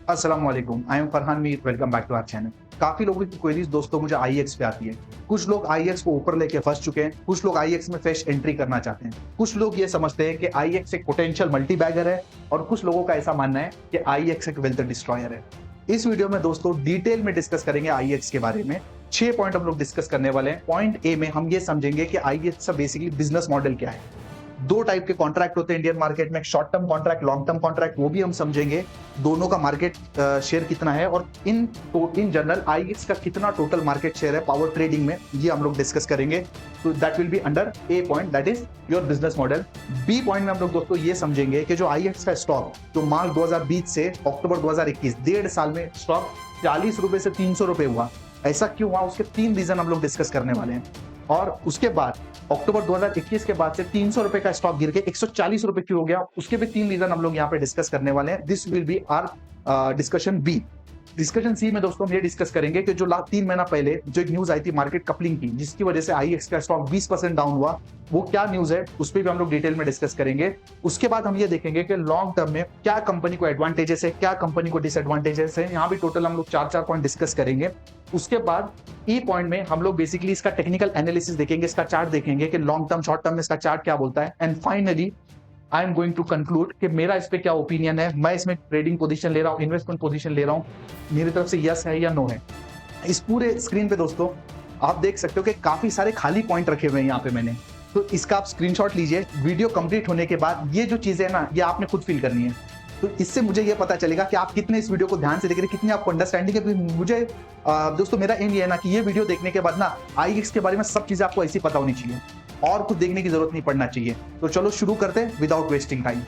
अस्सलाम वालेकुम, I am Farhan Mir, welcome back to our channel. काफी लोगों की क्वेरीज दोस्तों मुझे आईएक्स पे आती है। कुछ लोग आईएक्स को ऊपर लेके फंस चुके हैं, कुछ लोग आईएक्स में फ्रेश एंट्री करना चाहते हैं, कुछ लोग ये समझते हैं कि आईएक्स एक पोटेंशियल मल्टी बैगर है और कुछ लोगों का ऐसा मानना है कि आईएक्स एक वेल्थ डिस्ट्रॉयर है। इस वीडियो में दोस्तों डिटेल में डिस्कस करेंगे आईएक्स के बारे में। 6 पॉइंट हम लोग डिस्कस करने वाले हैं। पॉइंट ए में हम ये समझेंगे कि आईएक्स का बेसिकली बिजनेस मॉडल क्या है। दो टाइप के कॉन्ट्रैक्ट होते हैं इंडियन मार्केट में, short term contract, long term contract, वो भी हम समझेंगे। दोनों का मार्केट शेयर कितना है और इन जनरल आईएक्स का कितना टोटल मार्केट शेयर है पावर ट्रेडिंग में, ये हम लोग डिस्कस करेंगे। तो that will be under a point, that is your business model. B point में हम लोग दोस्तों ये समझेंगे कि जो आईएक्स का स्टॉक जो मार्च 2020 से अक्टूबर 2021 1.5 साल में स्टॉक 40 रुपए से 300 रुपए हुआ, ऐसा क्यों हुआ, उसके 3 रीजन हम लोग डिस्कस करने वाले हैं। और उसके बाद अक्टूबर 2021 के बाद से 300 रुपए का स्टॉक गिर के 140 रुपए क्यों हो गया, उसके भी 3 रीजन हम लोग यहाँ पे डिस्कस करने वाले हैं। This will be our discussion B. Discussion C में दोस्तों हम ये डिस्कस करेंगे कि जो 3 महीना पहले जो एक न्यूज आई थी मार्केट कपलिंग की, जिसकी वजह से आईएक्स का स्टॉक 20% डाउन हुआ, वो क्या न्यूज है उस पर भी हम लोग डिटेल में डिस्कस करेंगे। उसके बाद हम ये देखेंगे कि लॉन्ग टर्म में क्या कंपनी को एडवांटेजेस है, क्या कंपनी को डिसएडवांटेजेस है। यहाँ भी टोटल हम लोग 4 पॉइंट डिस्कस करेंगे। उसके बाद ई पॉइंट में हम लोग बेसिकली इसका टेक्निकल एनालिसिस देखेंगे, इसका चार्ट देखेंगे कि लॉन्ग टर्म शॉर्ट टर्म में इसका चार्ट क्या बोलता है। And finally I am going to conclude कि मेरा इस पे क्या ओपिनियन है, मैं इसमें ट्रेडिंग पोजीशन ले रहा हूँ, इन्वेस्टमेंट पोजीशन ले रहा हूँ, मेरी तरफ से यस है या नो है। इस पूरे स्क्रीन पे दोस्तों आप देख सकते हो कि काफी सारे खाली पॉइंट रखे हुए हैं यहाँ पे मैंने, तो इसका आप स्क्रीनशॉट लीजिए। वीडियो कंप्लीट होने के बाद ये जो चीजें है ना, ये आपने खुद फील करनी है। तो इससे मुझे ये पता चलेगा कि आप कितने इस वीडियो को ध्यान से देख रहे हैं, कितनी आपको अंडरस्टैंडिंग है। मुझे दोस्तों मेरा एम ये है ना कि ये वीडियो देखने के बाद ना आईएक्स के बारे में सब चीजें आपको ऐसी पता होनी चाहिए और कुछ देखने की जरूरत नहीं पड़ना चाहिए। तो चलो शुरू करते हैं विदाउट वेस्टिंग टाइम।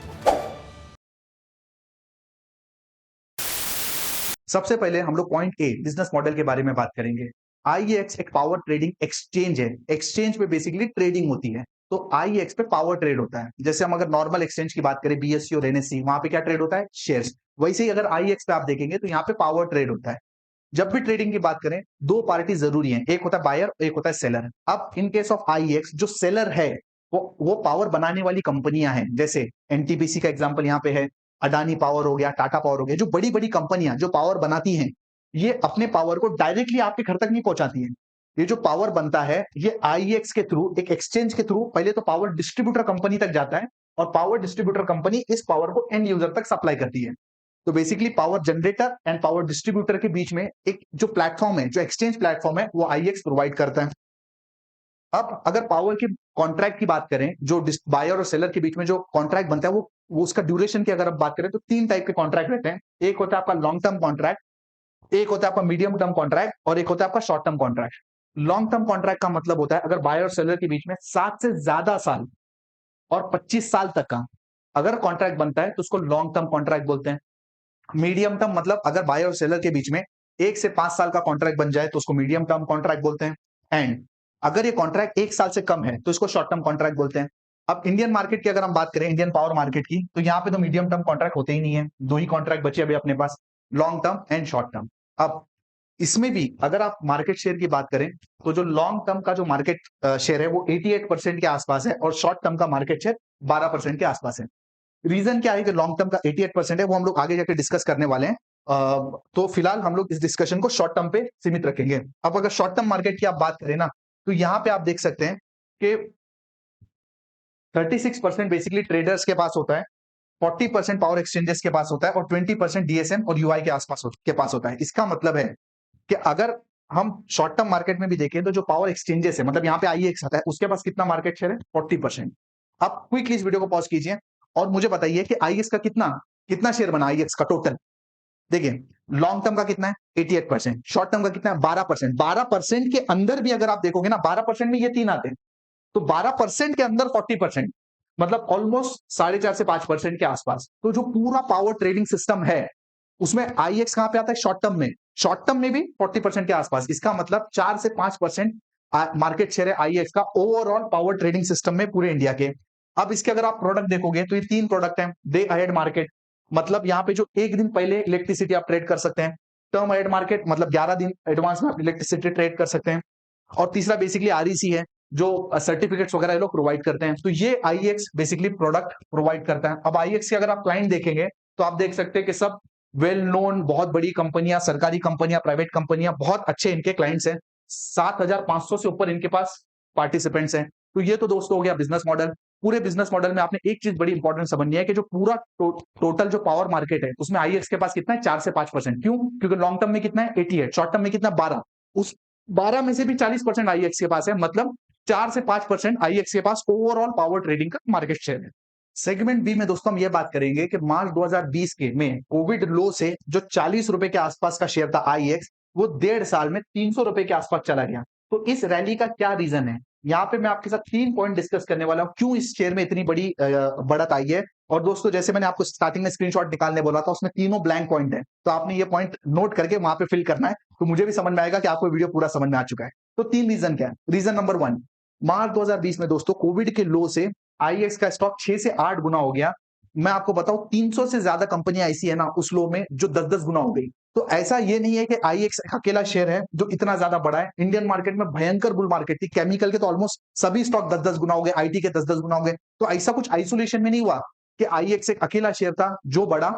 सबसे पहले हम लोग पॉइंट ए बिजनेस मॉडल के बारे में बात करेंगे। आईएक्स एक पावर ट्रेडिंग एक्सचेंज है। एक्सचेंज पे बेसिकली ट्रेडिंग होती है, तो आईएक्स पे पावर ट्रेड होता है। जैसे हम अगर नॉर्मल एक्सचेंज की बात करें बीएससी और एनएससी, वहां पे क्या ट्रेड होता है, शेयर्स। वैसे ही अगर आईएक्स पे आप देखेंगे तो यहाँ पे पावर ट्रेड होता है। जब भी ट्रेडिंग की बात करें, दो पार्टी जरूरी है, एक होता है बायर, एक होता है सेलर। अब इन केस ऑफ आईएक्स जो सेलर है वो पावर बनाने वाली कंपनियां हैं। जैसे एनटीपीसी का एग्जांपल यहाँ पे है, अडानी पावर हो गया, टाटा पावर हो गया। जो बड़ी बड़ी कंपनियां जो पावर बनाती हैं, ये अपने पावर को डायरेक्टली आपके घर तक नहीं पहुंचाती है। ये जो पावर बनता है ये आईएक्स के थ्रू, एक एक्सचेंज के थ्रू पहले तो पावर डिस्ट्रीब्यूटर कंपनी तक जाता है और पावर डिस्ट्रीब्यूटर कंपनी इस पावर को एंड यूजर तक सप्लाई करती है। तो basically power generator and power distributor के बीच में एक जो प्लेटफॉर्म है, जो एक्सचेंज प्लेटफॉर्म है, वो आईएक्स प्रोवाइड करता है। अब अगर पावर के कॉन्ट्रैक्ट की बात करें, जो बायर और सेलर के बीच में जो कॉन्ट्रैक्ट बनता है, वो उसका ड्यूरेशन की अगर आप बात करें तो 3 टाइप के कॉन्ट्रैक्ट रहते हैं। एक होता है आपका लॉन्ग टर्म कॉन्ट्रैक्ट, एक होता है आपका मीडियम टर्म कॉन्ट्रैक्ट और एक होता है आपका short term contract. Long term contract का मतलब होता है अगर बायर और सेलर के बीच में 7 से ज्यादा साल और 25 साल तक का अगर कॉन्ट्रैक्ट बनता है तो उसको लॉन्ग टर्म कॉन्ट्रैक्ट बोलते हैं। मीडियम टर्म मतलब अगर बायर और सेलर के बीच में 1 से 5 साल का कॉन्ट्रैक्ट बन जाए तो उसको मीडियम टर्म कॉन्ट्रैक्ट बोलते हैं। एंड अगर ये कॉन्ट्रैक्ट 1 साल से कम है तो इसको शॉर्ट टर्म कॉन्ट्रैक्ट बोलते हैं। अब इंडियन मार्केट की अगर हम बात करें, इंडियन पावर मार्केट की, तो यहाँ पे तो मीडियम टर्म कॉन्ट्रैक्ट होते ही नहीं है। 2 ही कॉन्ट्रैक्ट बचे अभी अपने पास, long term and short term. अब इसमें भी अगर आप मार्केट शेयर की बात करें तो जो लॉन्ग टर्म का जो मार्केट शेयर है वो 88% के आसपास है और शॉर्ट टर्म का मार्केट शेयर 12% के आसपास है। रीजन क्या है कि लॉन्ग टर्म का 88% है, वो हम लोग आगे जाके डिस्कस करने वाले हैं। तो फिलहाल हम लोग इस डिस्कशन को शॉर्ट टर्म पे सीमित रखेंगे। अब अगर शॉर्ट टर्म मार्केट की आप बात करें ना, तो यहाँ पे आप देख सकते हैं कि 36% बेसिकली ट्रेडर्स के पास होता है, 40% पावर एक्सचेंजेस के पास होता है और 20% डीएसएम और यूआई के पास होता है। इसका मतलब है कि अगर हम शॉर्ट टर्म मार्केट में भी देखें तो जो पावर एक्सचेंजेस है, मतलब यहाँ पे आईएक्स आता है, उसके पास कितना मार्केट शेयर है, 40%। आप क्विकली इस वीडियो को पॉज कीजिए और मुझे बताइए कि आईएक्स का कितना कितना शेयर बना आईएक्स का टोटल। देखिए लॉन्ग टर्म का कितना है, 88%। शॉर्ट टर्म का कितना है, 12%। 12% के अंदर भी अगर आप देखोगे ना, 12% में ये 3 आते हैं, तो 12% के अंदर 40%, मतलब ऑलमोस्ट 4.5 से 5% के आसपास। तो जो पूरा पावर ट्रेडिंग सिस्टम है उसमें आईएक्स कहां पे आता है, शॉर्ट टर्म में। शॉर्ट टर्म में भी 40% के आसपास। इसका मतलब 4 से 5% मार्केट शेयर है आईएक्स का ओवरऑल पावर ट्रेडिंग सिस्टम में पूरे इंडिया के। अब इसके अगर आप प्रोडक्ट देखोगे तो ये 3 प्रोडक्ट हैं। डे अहेड मार्केट मतलब यहाँ पे जो 1 दिन पहले इलेक्ट्रिसिटी आप ट्रेड कर सकते हैं। टर्म अहेड मार्केट मतलब 11 दिन एडवांस में आप इलेक्ट्रिसिटी ट्रेड कर सकते हैं। और तीसरा बेसिकली आरईसी है, जो सर्टिफिकेट्स वगैरह लोग प्रोवाइड करते हैं। तो ये आईएक्स बेसिकली प्रोडक्ट प्रोवाइड करता है। अब आईएक्स के अगर आप क्लाइंट देखेंगे तो आप देख सकते हैं कि सब वेल नोन, बहुत बड़ी कंपनियां, सरकारी कंपनियां, प्राइवेट कंपनियां, बहुत अच्छे इनके क्लाइंट्स हैं। 7,500 से ऊपर इनके पास पार्टिसिपेंट्स हैं। तो ये तो दोस्तों हो गया बिजनेस मॉडल। पूरे बिजनेस मॉडल में आपने एक चीज बड़ी इंपॉर्टेंट समझनी है कि जो पूरा टोटल जो पावर मार्केट है उसमें आईएक्स के पास कितना है, 4 से 5%। क्यों? क्योंकि लॉन्ग टर्म में कितना है, 88, शॉर्ट टर्म में कितना, 12। उस 12 में से भी 40% आईएक्स के पास है, मतलब 4 से 5% आईएक्स के पास ओवरऑल पावर ट्रेडिंग का मार्केट शेयर है। सेगमेंट बी में दोस्तों हम ये बात करेंगे कि मार्च 2020 के में कोविड लो से जो 40 रुपए के आसपास का शेयर था आईएक्स, वो 1.5 साल में 300 रुपए के आसपास चला गया। तो इस रैली का क्या रीजन है, यहाँ पे मैं आपके साथ 3 पॉइंट डिस्कस करने वाला हूं, क्यों इस शेयर में इतनी बड़ी बढ़त आई है। और दोस्तों जैसे मैंने आपको स्टार्टिंग में स्क्रीनशॉट निकालने बोला था, उसमें तीनों ब्लैंक पॉइंट है, तो आपने ये पॉइंट नोट करके वहां पे फिल करना है, तो मुझे भी समझ में आएगा कि आपको वीडियो पूरा समझ में आ चुका है। तो 3 रीजन क्या है। रीजन नंबर 1, मार्च 2020 में दोस्तों कोविड के लो से आईएक्स का स्टॉक 6 से 8 गुना हो गया। मैं आपको बताऊं 300 से ज्यादा कंपनियां ऐसी है ना उस लो में जो 10-10 गुना हो गई। तो ऐसा ये नहीं है कि आईएक्स अकेला शेयर है जो इतना ज्यादा बड़ा है। इंडियन मार्केट में भयंकर बुल मार्केट थी, केमिकल के तो ऑलमोस्ट सभी स्टॉक 10-10 गुना हो गए, आईटी के 10-10 गुना हो गए। तो ऐसा कुछ आइसोलेशन में नहीं हुआ कि आईएक्स एक अकेला शेयर था जो बड़ा,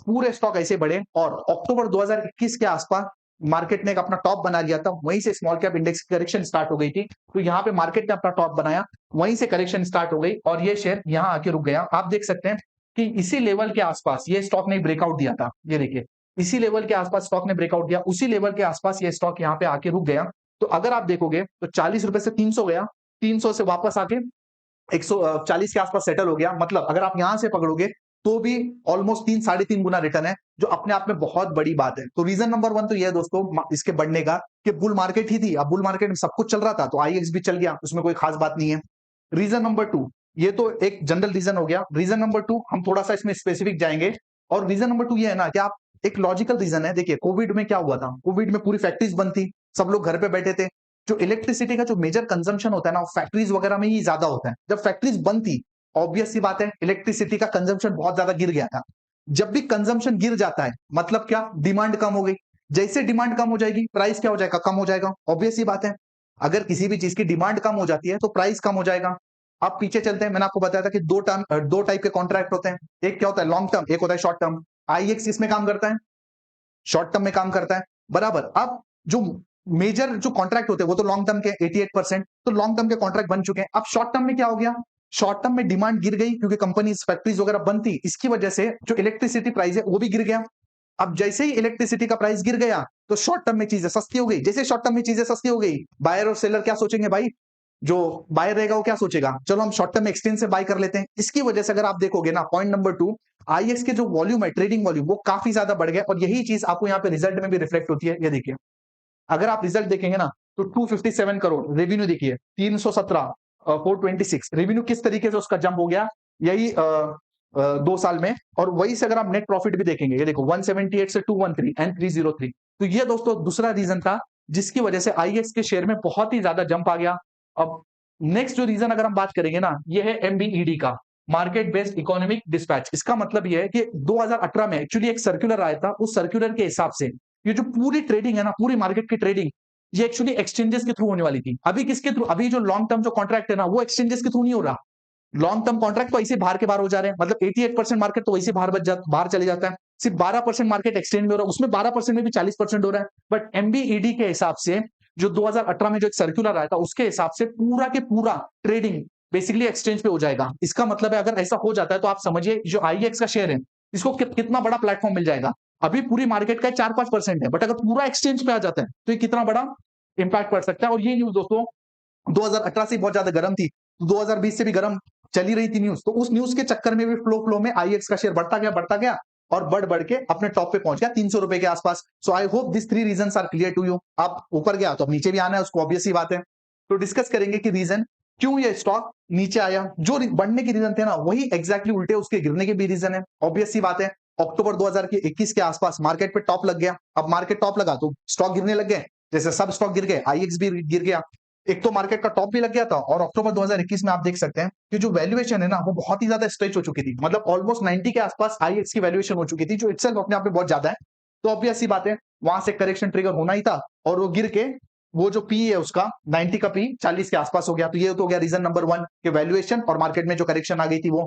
पूरे स्टॉक ऐसे बढ़े। और अक्टूबर 2021 के आसपास मार्केट ने एक अपना टॉप बना लिया था, वहीं से स्मॉल कैप इंडेक्स की करेक्शन स्टार्ट हो गई थी। तो यहाँ पे मार्केट ने अपना टॉप बनाया, वहीं से करेक्शन स्टार्ट हो गई और ये शेयर यहाँ आके रुक गया। आप देख सकते हैं कि इसी लेवल के आसपास ये स्टॉक ने ब्रेकआउट दिया था। ये देखिए, इसी लेवल के आसपास स्टॉक ने ब्रेकआउट दिया, उसी लेवल के आसपास ये स्टॉक यहाँ पे आके रुक गया। तो अगर आप देखोगे तो 40 रुपए से 300 गया, 300 से वापस आके 140 के आसपास सेटल हो गया। मतलब अगर आप यहां से पकड़ोगे तो भी ऑलमोस्ट 3-3.5 गुना रिटर्न है, जो अपने आप में बहुत बड़ी बात है। तो रीजन नंबर 1 तो ये है दोस्तों इसके बढ़ने का कि बुल मार्केट ही थी। अब बुल मार्केट में सब कुछ चल रहा था तो आईएक्स भी चल गया, उसमें कोई खास बात नहीं है। रीजन नंबर 2, ये तो एक जनरल रीजन हो गया। रीजन नंबर 2 हम थोड़ा सा इसमें स्पेसिफिक जाएंगे। और रीजन नंबर 2 ये है ना कि आप, एक लॉजिकल रीजन है। देखिए कोविड में क्या हुआ था, कोविड में पूरी फैक्ट्रीज बंद थी, सब लोग घर पे बैठे थे। जो इलेक्ट्रिसिटी का जो मेजर कंजम्पशन होता है ना, वो फैक्ट्रीज वगैरह में ही ज्यादा होता है। जब फैक्ट्रीज बंद थी, ऑब्वियस सी बात है इलेक्ट्रिसिटी का कंजम्पशन बहुत ज्यादा गिर गया था। जब भी कंजम्पशन गिर जाता है मतलब क्या, डिमांड कम हो गई। जैसे डिमांड कम हो जाएगी प्राइस क्या हो जाएगा, कम हो जाएगा। ऑब्वियस सी बात है, अगर किसी भी चीज की डिमांड कम हो जाती है तो प्राइस कम हो जाएगा। अब पीछे चलते हैं, मैंने आपको बताया था कि दो टाइप के कॉन्ट्रैक्ट होते हैं। एक क्या होता है, लॉन्ग टर्म, एक होता है शॉर्ट टर्म। आईएक्स इसमें काम करता है, शॉर्ट टर्म में काम करता है, बराबर। अब जो मेजर जो कॉन्ट्रैक्ट होते हैं वो तो लॉन्ग टर्म के 88%, तो लॉन्ग टर्म के कॉन्ट्रैक्ट बन चुके हैं। अब शॉर्ट टर्म में क्या हो गया, शॉर्ट टर्म में डिमांड गिर गई क्योंकि कंपनी फैक्ट्रीज वगैरह बंद थी, इसकी वजह से जो इलेक्ट्रिसिटी प्राइस है वो भी गिर गया। अब जैसे ही इलेक्ट्रिसिटी का प्राइस गिर गया तो शॉर्ट टर्म में चीजें सस्ती हो गई। जैसे शॉर्ट टर्म में चीजें सस्ती हो गई, बायर और सेलर क्या सोचेंगे भाई, जो बायर रहेगा वो क्या सोचेगा, चलो हम शॉर्ट टर्म एक्सचेंज से बाय कर लेते हैं। इसकी वजह से अगर आप देखोगे ना, पॉइंट नंबर 2, आईएक्स के जो वॉल्यूम है, ट्रेडिंग वॉल्यूम, वो काफी ज्यादा बढ़ गया। और यही चीज आपको यहाँ पे रिजल्ट में भी रिफ्लेक्ट होती है। ये देखिए, अगर आप रिजल्ट देखेंगे ना तो 257 करोड़ रेवेन्यू, देखिए 317, 426 रेवेन्यू, किस तरीके से उसका जंप हो गया यही 2 साल में। और वही से अगर आप नेट प्रॉफिट भी देखेंगे, ये देखो 178 से 213 एंड 303। तो ये दोस्तों दूसरा रीजन था जिसकी वजह से आईएक्स के शेयर में बहुत ही ज्यादा जंप आ गया। अब नेक्स्ट जो रीजन अगर हम बात करेंगे ना, ये है एमबीईडी का, मार्केट बेस्ड इकोनॉमिक डिस्पैच। इसका मतलब ये है कि 2018 में एक्चुअली एक सर्कुलर आया था, उस सर्कुलर के हिसाब से ये जो पूरी ट्रेडिंग है ना, पूरी मार्केट की ट्रेडिंग, ये एक्चुअली एक्सचेंजेस के थ्रू होने वाली थी। अभी किसके थ्रू, अभी जो लॉन्ग टर्म जो कॉन्ट्रैक्ट है ना, वो एक्सचेंजेस के थ्रू नहीं हो रहा। लॉन्ग टर्म कॉन्ट्रैक्ट तो ऐसे बाहर के बाहर हो जा रहे हैं, मतलब 88% मार्केट तो वैसे बाहर चले जाता है। सिर्फ 12% मार्केट एक्सचेंज में हो रहा है, उसमें 12% में भी 40% हो रहा है। बट एमबीईडी के हिसाब से जो 2018 में जो एक सर्कुलर आया था, उसके हिसाब से पूरा के पूरा ट्रेडिंग बेसिकली एक्सचेंज पे हो जाएगा। इसका मतलब है अगर ऐसा हो जाता है तो आप समझिए जो आईएक्स का शेयर है, इसको कितना बड़ा प्लेटफॉर्म मिल जाएगा। अभी पूरी मार्केट का 4-5% है, बट अगर पूरा एक्सचेंज पे आ जाता है तो ये कितना बड़ा इंपैक्ट पड़ सकता है। और ये न्यूज दोस्तों 2018 से बहुत ज्यादा गर्म थी, 2020 से भी गर्म चली रही थी न्यूज। तो उस न्यूज के चक्कर में भी फ्लो में आईएक्स का शेयर बढ़ता गया और बढ़ के अपने टॉप पे पहुंच गया 300 रुपए के आसपास। So I hope this 3 reasons are clear to you. आप ऊपर गया तो अब नीचे भी आना है उसको, ऑब्वियस सी बात है। तो डिस्कस करेंगे कि रीजन क्यों ये स्टॉक नीचे आया। जो बढ़ने के रीजन थे ना, वही एग्जैक्टली उल्टे उसके गिरने के भी रीजन है। ऑब्वियस सी बात है, अक्टूबर 2021 के आसपास मार्केट पे टॉप लग गया। अब मार्केट टॉप लगा तो स्टॉक गिरने लग गए, जैसे सब स्टॉक गिर गए, आईएक्स भी गिर गया। एक तो मार्केट का टॉप भी लग गया था, और अक्टूबर 2021 में आप देख सकते हैं कि जो वैल्यूएशन है ना, वो बहुत ही ज्यादा स्ट्रेच हो चुकी थी। मतलब ऑलमोस्ट 90 के आसपास आईएक्स की वैल्यूएशन हो चुकी थी, जो इटसेल्फ अपने आप में बहुत ज्यादा है। तो ऑब्वियस सी बात है, वहां से करेक्शन ट्रिगर होना ही था, और वो गिर के वो जो पी है उसका 90 का पी 40 के आसपास हो गया। तो ये तो हो गया रीजन नंबर 1 कि वैल्यूएशन और मार्केट में जो करेक्शन आ गई थी वो।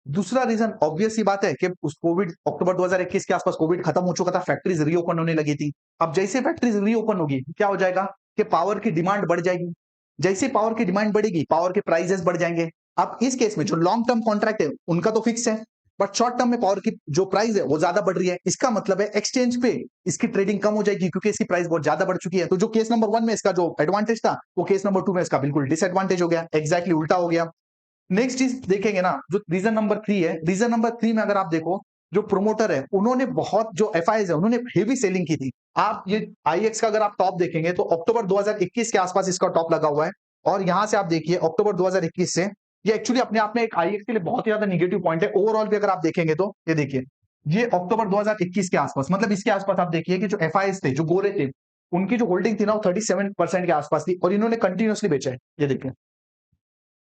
दूसरा रीजन ऑब्वियस सी बात है कि उस कोविड अक्टूबर 2021 के आसपास कोविड खत्म हो चुका था, फैक्ट्रीज रीओपन होने लगी थी। अब जैसे फैक्ट्रीज रीओपन होगी, क्या हो जाएगा कि पावर की डिमांड बढ़ जाएगी। जैसे पावर की डिमांड बढ़ेगी, पावर के प्राइसेस बढ़ जाएंगे। अब इस केस में जो लॉन्ग टर्म कॉन्ट्रैक्ट है उनका तो फिक्स है, बट शॉर्ट टर्म में पावर की जो प्राइस है वो ज्यादा बढ़ रही है। इसका मतलब है एक्सचेंज पे इसकी ट्रेडिंग कम हो जाएगी क्योंकि इसकी प्राइस बहुत ज्यादा बढ़ चुकी है। तो जो केस नंबर 1 में इसका जो एडवांटेज था, वो केस नंबर 2 में इसका बिल्कुल डिसएडवांटेज हो गया, एग्जैक्टली उल्टा हो गया। नेक्स्ट चीज देखेंगे ना, जो रीजन नंबर 3 है, रीजन नंबर 3 में अगर आप देखो, जो प्रोमोटर है उन्होंने बहुत, जो एफआईज है उन्होंने हेवी सेलिंग की थी। आप ये आईएक्स का अगर आप टॉप देखेंगे तो अक्टूबर 2021 के आसपास इसका टॉप लगा हुआ है, और यहां से आप देखिए अक्टूबर 2021 से ये एक्चुअली अपने आप में एक आईएक्स के लिए बहुत ही ज्यादा निगेटिव पॉइंट है। ओवरऑल भी अगर आप देखेंगे तो ये देखिए, ये अक्टूबर 2021 के आसपास, मतलब इसके आसपास आप देखिए कि जो एफआईज थे, जो गोरे थे, उनकी जो होल्डिंग थी ना वो 37% के आसपास थी, और इन्होंने कंटिन्यूअसली बेचा है। ये देखिए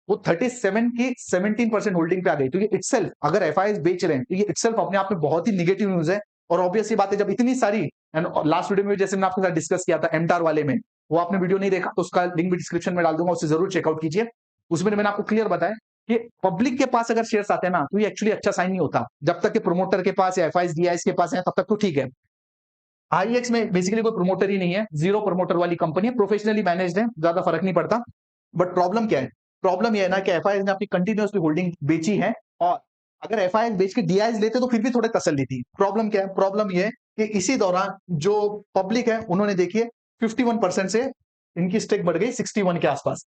वो 37 की 17% होल्डिंग पे आ गई। तो ये इटसेल्फ, अगर एफआईएस बेच रहे हैं तो ये इटसेल्फ अपने आप में बहुत ही नेगेटिव न्यूज है। और ऑब्वियस सी बात है, जब इतनी सारी, लास्ट वीडियो में जैसे मैंने आपके साथ डिस्कस किया था एमटार वाले में, वो आपने वीडियो नहीं देखा तो उसका लिंक भी डिस्क्रिप्शन में डाल दूंगा, उससे जरूर चेकआउट कीजिए। उसमें मैंने आपको क्लियर बताया कि पब्लिक के पास अगर शेयर्स आते हैं ना तो ये एक्चुअली अच्छा साइन नहीं होता। जब तक कि प्रोमोटर के पास या एफआईएस डीआईएस के पास है तब तक तो ठीक है। आईएक्स में बेसिकली कोई प्रोमोटर ही नहीं है, जीरो प्रोमोटर वाली कंपनी है, प्रोफेशनली मैनेज्ड है, ज्यादा फर्क नहीं पड़ता। बट प्रॉब्लम क्या है, प्रॉब्लम यह है ना कि एफआईएस ने अपनी कंटिन्यूअसली होल्डिंग बेची है, और अगर एफआईएस बेच के डीआईएस लेते तो फिर भी थोड़े तसल्ली थी। प्रॉब्लम क्या है, प्रॉब्लम यह है कि इसी दौरान जो पब्लिक है उन्होंने देखिए 51% से इनकी स्टेक बढ़ गई 61 के आसपास।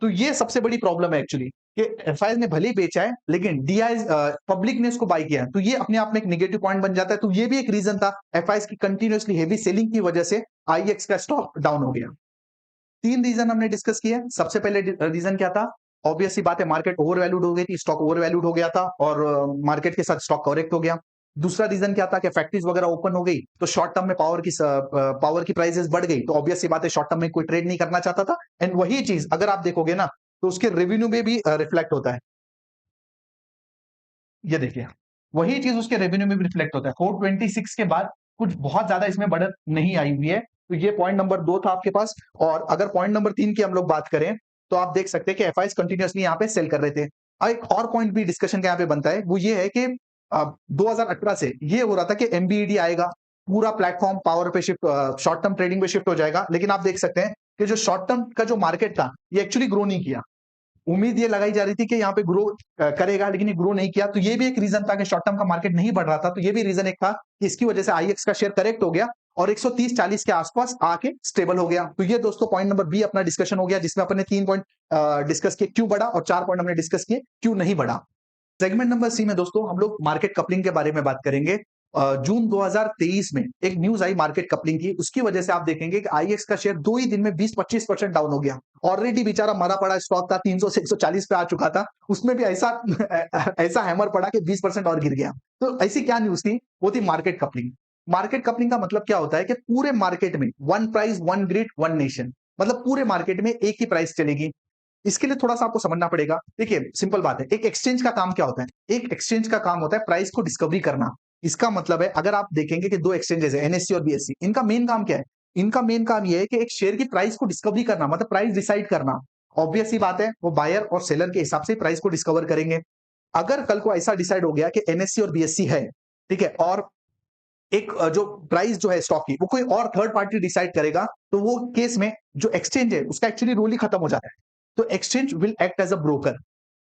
तो ये सबसे बड़ी प्रॉब्लम है एक्चुअली, कि एफआईएस ने भले ही बेचा है लेकिन डीआईएस, पब्लिक ने इसको बाय किया है, तो ये अपने आप में एक नेगेटिव पॉइंट बन जाता है। तो ये भी एक रीजन था एफआईएस की कंटिन्यूअसली हेवी सेलिंग की वजह से आईएक्स का स्टॉक डाउन हो गया। 3 रीजन हमने डिस्कस किया। सबसे पहले रीजन क्या था, ऑब्वियस सी बात है, मार्केट ओवर वैल्यूड हो गई थी, स्टॉक ओवर वैल्यूड हो गया था, और मार्केट के साथ स्टॉक करेक्ट हो गया। दूसरा रीजन क्या था कि फैक्ट्रीज वगैरह ओपन हो गई तो शॉर्ट टर्म में पावर की प्राइसेस बढ़ गई, तो ऑब्वियस सी बात है शॉर्ट टर्म में कोई ट्रेड नहीं करना चाहता था। एंड वही चीज अगर आप देखोगे ना तो उसके रेवेन्यू में भी रिफ्लेक्ट होता है। ये देखिए, वही चीज उसके रेवेन्यू में भी रिफ्लेक्ट होता है। 426 के बाद कुछ बहुत ज्यादा इसमें बढ़त नहीं आई हुई है। तो ये पॉइंट नंबर 2 था आपके पास। और अगर पॉइंट नंबर 3 की हम लोग बात करें तो आप देख सकते हैं कि एफआईएस कंटिन्यूअसली यहाँ पे सेल कर रहे थे। और एक और पॉइंट भी डिस्कशन का यहाँ पे बनता है, वो ये है कि 2018 से ये हो रहा था कि एमबीईडी आएगा, पूरा प्लेटफॉर्म पावर पे शिफ्ट, शॉर्ट टर्म ट्रेडिंग पे शिफ्ट हो जाएगा। लेकिन आप देख सकते हैं कि जो शॉर्ट टर्म का जो मार्केट था ये एक्चुअली ग्रो नहीं किया। उम्मीद ये लगाई जा रही थी कि यहाँ पे ग्रो करेगा, लेकिन ये ग्रो नहीं किया। तो ये भी एक रीजन था कि शॉर्ट टर्म का मार्केट नहीं बढ़ रहा था। तो ये भी रीजन एक था कि इसकी वजह से आईएक्स का शेयर करेक्ट हो गया और 130-40 के आसपास आके स्टेबल हो गया। तो ये दोस्तों पॉइंट नंबर बी अपना डिस्कशन हो गया, जिसमें अपने 3 पॉइंट डिस्कस किए क्यों बढ़ा, और 4 पॉइंट हमने डिस्कस किए क्यों नहीं बढ़ा। सेगमेंट नंबर सी में दोस्तों हम लोग मार्केट कपलिंग के बारे में बात करेंगे। जून 2023 में एक न्यूज आई मार्केट कपलिंग की, उसकी वजह से आप देखेंगे कि आईएक्स का शेयर 2 ही दिन में 20-25% डाउन हो गया। ऑलरेडी बेचारा मरा पड़ा स्टॉक था, 300 से 140 पे आ चुका था, उसमें भी ऐसा ऐसा हैमर पड़ा कि 20% और गिर गया। तो ऐसी क्या न्यूज थी, वो थी मार्केट कपलिंग। मार्केट कपलिंग का मतलब क्या होता है कि पूरे मार्केट में one price one grid one nation, मतलब पूरे मार्केट में एक ही प्राइस चलेगी। इसके लिए थोड़ा सा आपको समझना पड़ेगा। देखिए सिंपल बात है, एक एक्सचेंज का काम क्या होता है, एक एक्सचेंज का काम होता है प्राइस को डिस्कवरी करना। इसका मतलब है अगर आप देखेंगे कि 2 एक्सचेंजेस है, एनएससी और बीएससी, इनका मेन काम क्या है, इनका मेन काम यह है कि एक शेयर की प्राइस को डिस्कवरी करना, मतलब प्राइस डिसाइड करना। ऑब्वियस सी बात है वो बायर और सेलर के हिसाब से प्राइस को डिस्कवर करेंगे। अगर कल को ऐसा डिसाइड हो गया कि एनएससी और बीएससी है, ठीक है, और एक जो प्राइस जो है स्टॉक की वो कोई और थर्ड पार्टी डिसाइड करेगा, तो वो केस में जो एक्सचेंज है उसका एक्चुअली रोल ही खत्म हो जाता है। तो exchange will act as a broker.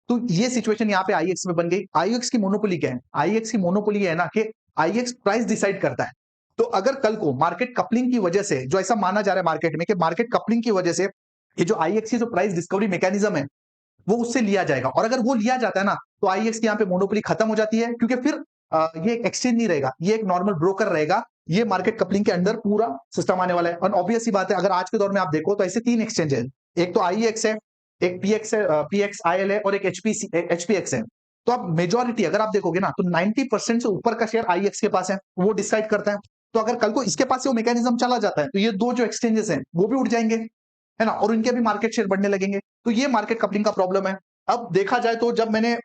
तो ये सिचुएशन यहाँ पे आईएक्स में बन गई। आईएक्स की मोनोपोली क्या है, आईएक्स की मोनोपोली है ना कि आईएक्स प्राइस डिसाइड करता है। तो अगर कल को मार्केट कपलिंग की वजह से, जो ऐसा माना जा रहा है मार्केट में कि मार्केट कपलिंग की वजह से ये जो आईएक्स की जो प्राइस डिस्कवरी मैकेनिज्म है वो उससे लिया जाएगा, और अगर वो लिया जाता है ना तो आईएक्स की यहाँ पे मोनोपोली खत्म हो जाती है, क्योंकि फिर ये एक एक्सचेंज नहीं रहेगा, ये एक नॉर्मल ब्रोकर रहेगा। ये मार्केट कपलिंग के अंदर पूरा सिस्टम आने वाला है। और ऑब्वियस सी बात है, अगर आज के दौर में आप देखो तो ऐसे 3 एक्सचेंज है, एक तो आईएक्स है, एक पीएक्स है, पीएक्सआईएल है, और एक एचपीएक्स है। तो अब मेजोरिटी अगर आप देखोगे ना तो 90% से ऊपर का शेयर आईएक्स के पास है, वो डिसाइड करता है। तो अगर कल को इसके पास से वो मैकेनिज्म चला जाता है तो ये 2 जो एक्सचेंजेस हैं वो भी उठ जाएंगे, है ना, और इनके भी मार्केट शेयर बढ़ने लगेंगे। तो ये मार्केट कपलिंग का प्रॉब्लम है। अब देखा जाए तो जब मैंने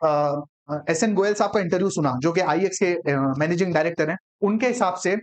एसएन गोयल साहब का इंटरव्यू सुना, जो कि आईएक्स के मैनेजिंग डायरेक्टर हैं, उनके हिसाब से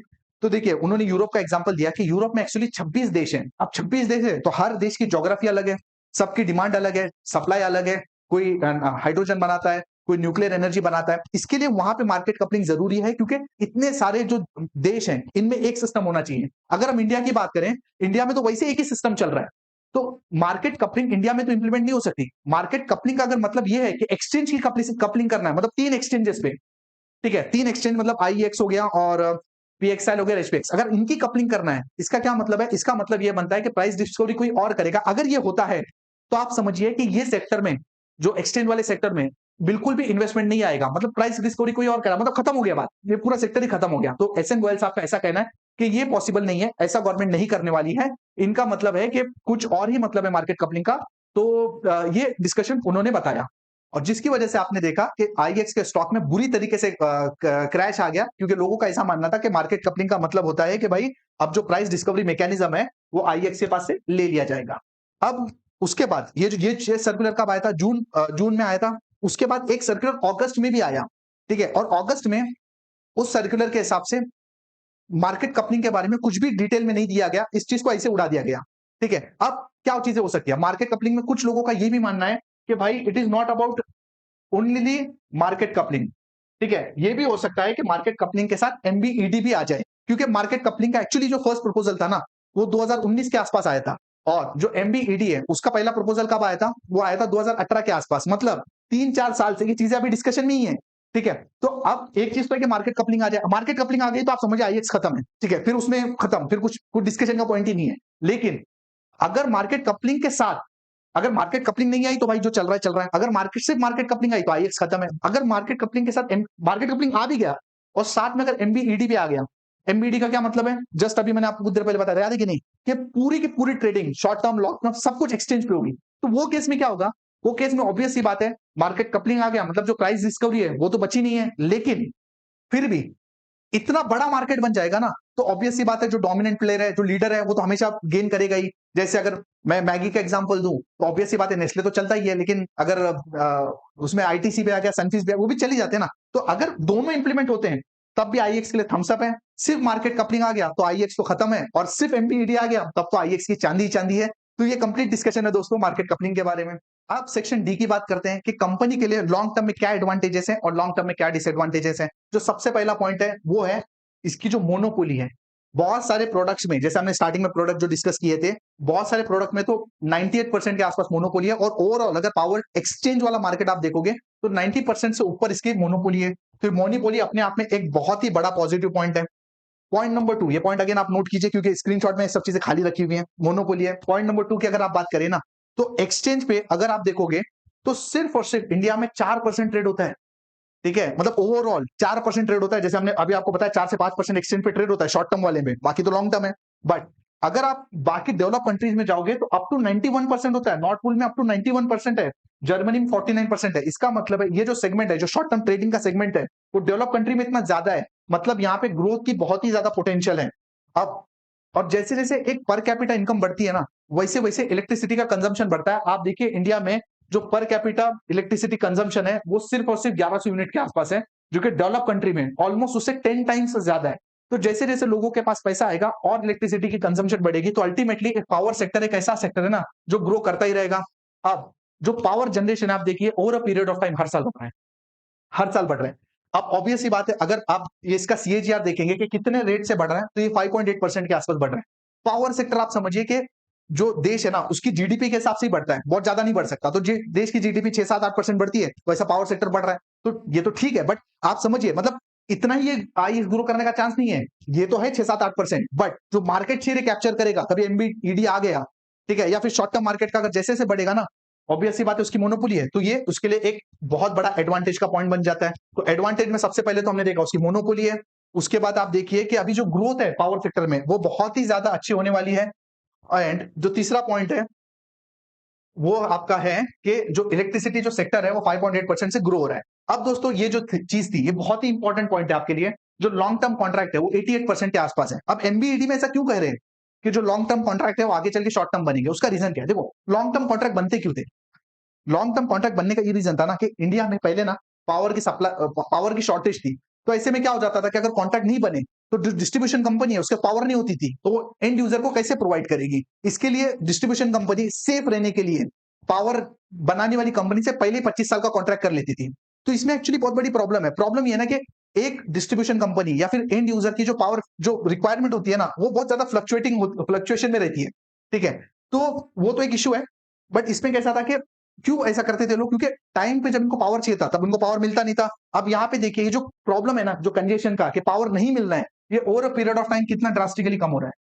तो देखिए उन्होंने यूरोप का एग्जांपल दिया कि यूरोप में एक्चुअली 26 देश हैं। अब 26 देश है तो हर देश की ज्योग्राफी अलग है, सबकी डिमांड अलग है, सप्लाई अलग है। कोई हाइड्रोजन बनाता है, कोई न्यूक्लियर एनर्जी बनाता है, इसके लिए वहां पे मार्केट कपलिंग जरूरी है, क्योंकि इतने सारे जो देश हैं इनमें एक सिस्टम होना चाहिए। अगर हम इंडिया की बात करें, इंडिया में तो वैसे एक ही सिस्टम चल रहा है, तो मार्केट कपलिंग इंडिया में तो इंप्लीमेंट नहीं हो सकती। मार्केट कपलिंग का अगर मतलब ये है कि एक्सचेंज की कपलिंग करना है, मतलब 3 एक्सचेंजेस पे, ठीक है, 3 एक्सचेंज मतलब आईएक्स हो गया और पीएक्सएल हो गया, एचपीएक्स, अगर इनकी कपलिंग करना है, इसका क्या मतलब है? इसका मतलब ये बनता है कि प्राइस डिस्कवरी कोई और करेगा। अगर ये होता है तो आप समझिए कि ये सेक्टर में, जो एक्सचेंज वाले सेक्टर में बिल्कुल भी इन्वेस्टमेंट नहीं आएगा, मतलब प्राइस डिस्कवरी कोई और करा, मतलब खत्म हो गया बात, ये पूरा सेक्टर ही खत्म हो गया। तो एस एन गोयल साहब का ऐसा कहना है कि ये पॉसिबल नहीं है, ऐसा गवर्नमेंट नहीं करने वाली है। इनका मतलब है कि कुछ और ही मतलब है मार्केट कपलिंग का। तो ये डिस्कशन उन्होंने बताया, और जिसकी वजह से आपने देखा कि आईएक्स के स्टॉक में बुरी तरीके से क्रैश आ गया, क्योंकि लोगों का ऐसा मानना था कि मार्केट कपलिंग का मतलब होता है कि भाई अब जो प्राइस डिस्कवरी मैकेनिज्म है वो आईएक्स के पास से ले लिया जाएगा। अब उसके बाद ये सर्कुलर कब आया था? जून में आया था। उसके बाद एक सर्कुलर अगस्त में भी आया, ठीक है, और अगस्त में उस सर्कुलर के हिसाब से मार्केट कपलिंग के बारे में कुछ भी डिटेल में नहीं दिया गया, इस चीज को ऐसे उड़ा दिया गया, ठीक है। अब क्या चीजें हो सकती है मार्केट कपलिंग में? कुछ लोगों का ये भी मानना है कि भाई it is not about only market coupling, ठीक है, ये भी हो सकता है कि मार्केट कपलिंग के साथ एमबीईडी भी आ जाए, क्योंकि मार्केट कपलिंग का एक्चुअली जो फर्स्ट प्रपोजल था ना, वो 2019 के आसपास आया था, और जो एमबीईडी है उसका पहला प्रपोजल कब आया था? वो आया था 2018 के आसपास, मतलब 3-4 साल से ये चीजें अभी डिस्कशन में ही है, ठीक है। तो अब एक चीज तो है कि मार्केट कपलिंग आ जाए, मार्केट कपलिंग आ गई तो आप समझिए आईएक्स खत्म है, ठीक है, फिर उसमें खत्म, फिर कुछ डिस्कशन का पॉइंट ही नहीं है। लेकिन अगर मार्केट कपलिंग के साथ, अगर मार्केट कपलिंग नहीं आई तो भाई जो चल रहा है चल रहा है, अगर मार्केट से मार्केट कपलिंग आई तो आईएक्स खत्म है। अगर मार्केट कपलिंग के साथ मार्केट कपलिंग आ भी गया और साथ में अगर एमबीईडी भी आ गया, एमबीईडी का क्या मतलब है? जस्ट अभी मैंने आपको कुछ देर पहले बताया, याद है कि नहीं, कि पूरी की पूरी trading short term long term सब कुछ एक्सचेंज पे होगी। तो वो केस में क्या होगा? वो केस में ऑब्वियस सी बात है, मार्केट कपलिंग आ गया मतलब जो प्राइस डिस्कवरी है वो तो बची नहीं है, लेकिन फिर भी इतना बड़ा मार्केट बन जाएगा ना, तो ऑब्वियस सी बात है जो डोमिनेंट प्लेयर है, जो लीडर है, वो तो हमेशा गेन करेगा ही। जैसे अगर मैं मैगी का एग्जांपल दूं तो ऑब्वियस सी बात है नेस्ले तो चलता ही है, लेकिन अगर उसमें आईटीसी भी आ गया, सनफीस्ट भी आ गया, वो भी चली जाते हैं ना। तो अगर दोनों इंप्लीमेंट होते हैं तब भी आईएक्स के लिए थम्स अप है। सिर्फ मार्केट कपलिंग आ गया तो आईएक्स तो खत्म है, और सिर्फ एमपीईडी आ गया तब तो आईएक्स की चांदी ही चांदी है। तो ये कंप्लीट डिस्कशन है दोस्तों मार्केट कपलिंग के बारे में। अब सेक्शन डी की बात करते हैं कि कंपनी के लिए लॉन्ग टर्म में क्या एडवांटेजेस हैं और लॉन्ग टर्म में क्या डिसएडवांटेजेस हैं। जो सबसे पहला पॉइंट है वो है इसकी जो मोनोपोली है। बहुत सारे प्रोडक्ट्स में, जैसे हमने स्टार्टिंग में प्रोडक्ट जो डिस्कस किए थे, बहुत सारे प्रोडक्ट में तो 98% के आसपास मोनोपोली है, और ओवरऑल अगर पावर एक्सचेंज वाला मार्केट आप देखोगे तो 90% से ऊपर इसकी मोनोपोली है। तो मोनोपोली अपने आप में एक बहुत ही बड़ा पॉजिटिव पॉइंट है। पॉइंट नंबर 2, ये पॉइंट अगेन आप नोट कीजिए क्योंकि स्क्रीनशॉट में सब चीजें खाली रखी हुई हैं। मोनोपोली है। पॉइंट नंबर 2 की अगर आप बात करें ना, तो एक्सचेंज पे अगर आप देखोगे तो सिर्फ और सिर्फ इंडिया में 4% ट्रेड होता है, ठीक है, मतलब ओवरऑल 4% ट्रेड होता है। जैसे हमने अभी आपको बताया 4 से 5% एक्सचेंज पे ट्रेड होता है शॉर्ट टर्म वाले में, बाकी तो लॉन्ग टर्म है। बट अगर आप बाकी डेवलप कंट्रीज में जाओगे तो अप टू 91% होता है। नॉर्थ पोल में अप टू 91% है, जर्मनी में 49% है। इसका मतलब है ये जो सेगमेंट है, जो शॉर्ट टर्म ट्रेडिंग का सेगमेंट है, वो डेवलप कंट्री में इतना ज्यादा है, मतलब यहाँ पे ग्रोथ की बहुत ही ज्यादा पोटेंशियल है। अब और जैसे जैसे एक पर कैपिटा इनकम बढ़ती है ना, वैसे वैसे इलेक्ट्रिसिटी का कंजम्पशन बढ़ता है। आप देखिए इंडिया में जो पर कैपिटा इलेक्ट्रिसिटी कंजम्पशन है वो सिर्फ और सिर्फ 1100 यूनिट के आसपास है, जो कि डेवलप कंट्री में ऑलमोस्ट उससे 10 टाइम्स ज्यादा है। तो जैसे जैसे लोगों के पास पैसा आएगा और इलेक्ट्रिसिटी की कंजम्पशन बढ़ेगी, तो अल्टीमेटली एक पावर सेक्टर एक ऐसा सेक्टर है ना जो ग्रो करता ही रहेगा। अब जो पावर जनरेशन आप देखिए over a period of time हर साल बढ़ रहा है, हर साल बढ़ रहा है। अब ऑब्वियस ही बात है, अगर आप ये इसका सीएजीआर देखेंगे कि कितने रेट से बढ़ रहा है, तो ये 5.8% के आसपास बढ़ रहा है। पावर सेक्टर आप समझिए कि जो देश है ना उसकी जीडीपी के हिसाब से ही बढ़ता है, बहुत ज्यादा नहीं बढ़ सकता। तो देश की जीडीपी 6-7-8% बढ़ती है, वैसा पावर सेक्टर बढ़ रहा है, तो ये तो ठीक है। बट आप समझिए मतलब इतना ही ये आई ग्रो करने का चांस नहीं है। ये तो है 6-7-8%, बट जो मार्केट शेयर कैप्चर करेगा, कभी एमबीईडी आ गया, ठीक है, या फिर शॉर्ट टर्म मार्केट का अगर जैसे जैसे बढ़ेगा ना, ऑब्वियस सी बात है उसकी मोनोपोली है, तो ये उसके लिए एक बहुत बड़ा एडवांटेज का पॉइंट बन जाता है। तो एडवांटेज में सबसे पहले तो हमने देखा उसकी मोनोपोली है। उसके बाद आप देखिए कि अभी जो ग्रोथ है पावर सेक्टर में वो बहुत ही ज्यादा अच्छी होने वाली है। एंड जो तीसरा पॉइंट है वो आपका है कि जो इलेक्ट्रिसिटी जो सेक्टर है वो 5.8% से ग्रो हो रहा है। अब दोस्तों ये जो चीज थी ये बहुत ही इंपॉर्टेंट पॉइंट है आपके लिए। जो लॉन्ग टर्म कॉन्ट्रैक्ट है वो 88% के आसपास है। अब एमबीईडी में ऐसा क्यों कह रहे हैं कि जो लॉन्ग टर्म कॉन्ट्रैक्ट है वो आगे चल के शॉर्ट टर्म बनेंगे? उसका रीजन क्या है? देखो लॉन्ग टर्म कॉन्ट्रैक्ट बनते क्यों थे? लॉन्ग टर्म कॉन्ट्रैक्ट बनने का ये रीजन था ना कि इंडिया में पहले ना पावर की सप्लाई, पावर की शॉर्टेज थी। तो ऐसे में क्या हो जाता था कि अगर कॉन्ट्रैक्ट नहीं बने तो जो डिस्ट्रीब्यूशन कंपनी है उसके पावर नहीं होती थी, तो वो एंड यूजर को कैसे प्रोवाइड करेगी? इसके लिए डिस्ट्रीब्यूशन कंपनी सेफ रहने के लिए पावर बनाने वाली कंपनी से पहले 25 साल का कॉन्ट्रैक्ट कर लेती थी। तो इसमें एक्चुअली बहुत बड़ी प्रॉब्लम है। प्रॉब्लम ये है ना कि एक डिस्ट्रीब्यूशन कंपनी या फिर एंड यूजर की जो पावर जो रिक्वायरमेंट होती है ना, वो बहुत ज्यादा फ्लक्चुएशन में रहती है। ठीक है, तो वो तो एक इश्यू है। बट इसमें कैसा था कि क्यों ऐसा करते थे लोग, क्योंकि टाइम पे जब इनको पावर चाहिए था तब इनको पावर मिलता नहीं था। अब यहाँ पे देखिए ये जो प्रॉब्लम है ना, जो कंजेशन का, कि पावर नहीं मिल रहा है, ये over a period of time कितना ड्रास्टिकली कम हो रहा है।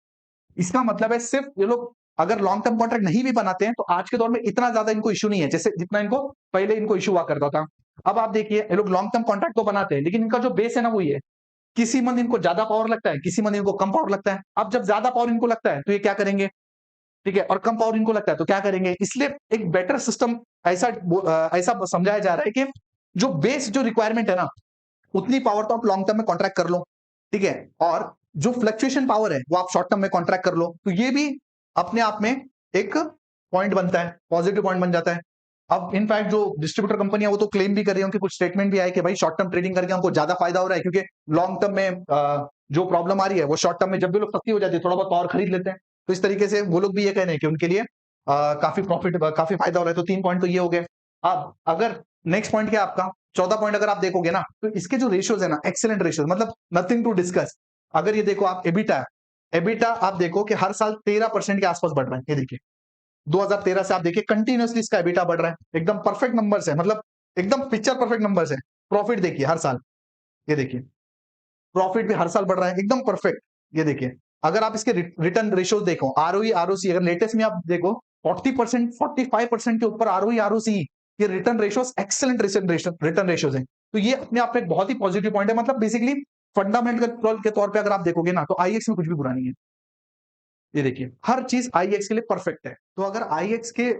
इसका मतलब है सिर्फ ये लोग अगर लॉन्ग टर्म कॉन्ट्रैक्ट नहीं भी बनाते हैं तो आज के दौर में इतना ज्यादा इनको इश्यू नहीं है जैसे जितना इनको पहले इनको इश्यू हुआ करता था। अब आप देखिए ये लोग लॉन्ग टर्म कॉन्ट्रैक्ट तो बनाते हैं, लेकिन इनका जो बेस है ना वो ये है, किसी मंथ इनको ज्यादा पावर लगता है, किसी मंथ इनको कम पावर लगता है। अब जब ज्यादा पावर इनको लगता है तो ये क्या करेंगे, ठीक है, और कम पावर इनको लगता है तो क्या करेंगे। इसलिए एक बेटर सिस्टम ऐसा ऐसा समझाया जा रहा है कि जो बेस जो रिक्वायरमेंट है ना, उतनी पावर तो आप लॉन्ग टर्म में कॉन्ट्रैक्ट कर लो, ठीक है, और जो फ्लक्चुएशन पावर है वो आप शॉर्ट टर्म में कॉन्ट्रैक्ट कर लो। तो ये भी अपने आप में एक पॉइंट बनता है, पॉजिटिव पॉइंट बन जाता है। अब इनफैक्ट जो डिस्ट्रीब्यूटर कंपनी है वो तो क्लेम भी कर रही है, उनके कुछ स्टेटमेंट भी आए कि भाई शॉर्ट टर्म ट्रेडिंग करके हमको ज्यादा फायदा हो रहा है, क्योंकि लॉन्ग टर्म में जो प्रॉब्लम आ रही है वो शॉर्ट टर्म में जब भी लोग सस्ती हो जाती है थोड़ा बहुत पावर खरीद लेते हैं। तो इस तरीके से वो लोग भी ये कह रहे हैं कि उनके लिए काफी प्रॉफिट काफी फायदा हो रहा है। तो 3 पॉइंट तो ये हो गए। अब अगर नेक्स्ट पॉइंट क्या है आपका, 14 पॉइंट अगर आप देखोगे ना, तो इसके जो रेशियोज है ना, एक्सीलेंट रेशियोज, मतलब नथिंग टू डिस्कस। अगर ये देखो आप एबिटा, एबिटा आप देखो कि हर साल 13% के आसपास बढ़ रहा है। ये देखिए 2013 से आप देखिए कंटिन्यूअसली इसका एबिटा बढ़ रहा है, एकदम परफेक्ट नंबर्स है, मतलब एकदम पिक्चर परफेक्ट नंबर्स है। प्रॉफिट देखिए हर साल, ये देखिए प्रॉफिट भी हर साल बढ़ रहा है, एकदम परफेक्ट। ये देखिए अगर आप इसके रिटर्न रेशियोज देखो, आरओई आरओसी, अगर लेटेस्ट में आप देखो 40% 45% के ऊपर आरओई आरओसी, ये return ratios excellent return ratios हैं। तो ये अपने आप में एक बहुत ही पॉजिटिव पॉइंट है। मतलब बेसिकली फंडामेंटल के तौर पे अगर आप देखोगे ना, तो आईएक्स में कुछ भी बुरा नहीं है। ये देखिए हर चीज आईएक्स के लिए परफेक्ट है। तो अगर आईएक्स के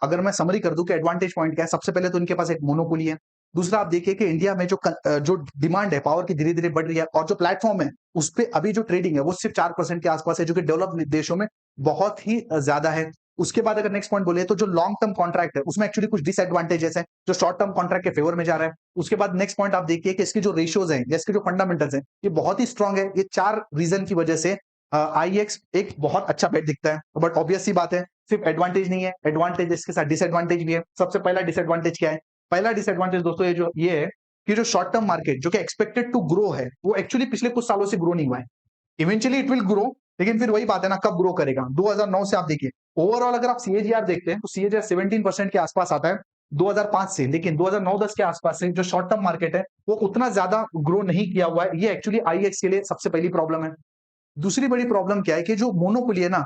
अगर मैं समरी कर दूं कि एडवांटेज पॉइंट क्या है, सबसे पहले तो इनके पास एक मोनोपोली है। दूसरा आप देखिए कि इंडिया में जो डिमांड है पावर की धीरे धीरे बढ़ रही है, और जो प्लेटफॉर्म है उस पर अभी जो ट्रेडिंग है वो सिर्फ 4% के आसपास है, जो कि डेवलप्ड देशों में बहुत ही ज्यादा है। उसके बाद अगर नेक्स्ट पॉइंट बोले तो जो लॉन्ग टर्म कॉन्ट्रैक्ट है उसमें एक्चुअली कुछ डिसएडवांटेजेस है जो शॉर्ट टर्म कॉन्ट्रैक्ट के फेवर में जा रहा है। उसके बाद नेक्स्ट पॉइंट आप देखिए कि इसके जो रेशियोज हैं या इसके जो फंडामेंटल्स हैं ये बहुत ही स्ट्रांग है। ये 4 रीजन की वजह से आईएक्स एक बहुत अच्छा बेट दिखता है। बट ऑब्वियस सी बात है सिर्फ एडवांटेज नहीं है, एडवांटेज इसके साथ डिसएडवांटेज भी है। सबसे पहला डिसएडवांटेज क्या है, पहला डिसएडवांटेज दोस्तों ये है कि जो शॉर्ट टर्म मार्केट जो कि एक्सपेक्टेड टू ग्रो है वो एक्चुअली पिछले कुछ सालों से ग्रो नहीं हुआ है। इवेंचुअली इट विल ग्रो, लेकिन फिर वही बात है ना, कब ग्रो करेगा। 2009 से आप देखिए ओवरऑल अगर आप सीएजीआर देखते हैं तो सीएजीआर 17% के आसपास आता है 2005 से, लेकिन 2009-10 के आसपास से जो शॉर्ट टर्म मार्केट है वो उतना ज्यादा ग्रो नहीं किया हुआ है। ये एक्चुअली आईएक्स के लिए सबसे पहली प्रॉब्लम है। दूसरी बड़ी प्रॉब्लम क्या है कि जो मोनोपोली है ना,